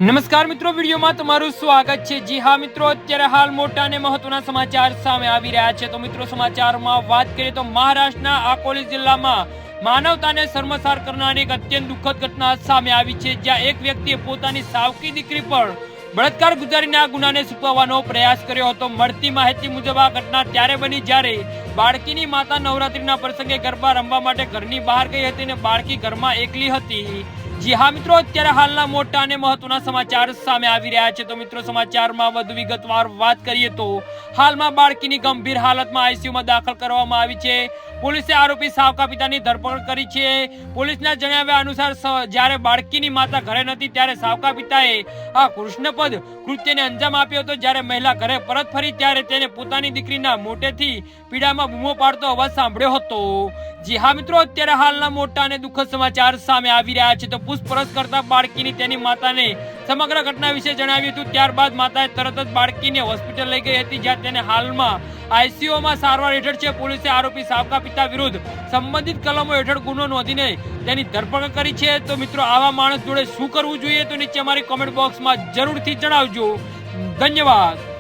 નમસ્કાર મિત્રો, વિડીયોમાં તમારું સ્વાગત છે। જી હા મિત્રો, અત્યારે હાલ મોટા અને મહત્વના સમાચાર સામે આવી રહ્યા છે। તો મિત્રો, સમાચારમાં વાત કરીએ તો મહારાષ્ટ્રના અકોલા જિલ્લામાં માનવતાને શર્મસાર કરનારી એક અત્યંત દુઃખદ ઘટના સામે આવી છે, જ્યાં એક વ્યક્તિએ પોતાની સાવકી દીકરી પર બળાત્કાર ગુજારીને આ ગુનાને છુપાવવાનો પ્રયાસ કર્યો હતો। મળતી માહિતી મુજબ આ ઘટના ત્યારે બની જ્યારે બાળકીની માતા નવરાત્રીના પ્રસંગે ગરબા રમવા માટે ઘરની બહાર ગઈ હતી અને બાળકી ઘરમાં એકલી હતી। જી હા મિત્રો, અત્યારે હાલના મોટા અને મહત્વના સમાચાર સામે આવી રહ્યા છે। તો મિત્રો, સમાચારમાં વધુ વિગતવાર વાત કરીએ તો હાલમાં બાળકીની ગંભીર હાલતમાં આઈસીયુમાં દાખલ કરવામાં આવી છે। પોલીસે આરોપી સાવકા પિતાની ધરપકડ કરી છે। પોલીસના જણાવ્યા અનુસાર જ્યારે બાળકીની માતા ઘરે નથી ત્યારે સાવકા પિતાએ આ કૃષ્ણપદ કૃત્યને અંજામ આપ્યો હતો। જ્યારે મહિલા ઘરે પરત ફરી ત્યારે તેને પોતાની દીકરીના મોટેથી પીડામાં બૂમો પાડતો અવાજ સાંભળ્યો હતો। જી હા મિત્રો, અત્યારે હાલના મોટા અને દુઃખદ સમાચાર સામે આવી રહ્યા છે। તો પૂછપરછ કરતા બાળકીની તેની માતાને સમગ્ર ઘટના વિશે જણાવ્યું હતું। ત્યારબાદ માતાએ તરત જ બાળકીને હોસ્પિટલ લઈ ગઈ હતી, જ્યાં તેને હાલમાં આઈસીયુમાં સારવાર હેઠળ છે। પોલીસે આરોપી સાવકા પિતા વિરુદ્ધ સંબંધિત કલમો હેઠળ ગુનો નોંધીને તેની ધરપકડ કરી છે। તો મિત્રો, આવા માણસ જોડે શું કરવું જોઈએ તો નીચે અમારી કોમેન્ટ બોક્સમાં જરૂરથી જણાવજો। ધન્યવાદ।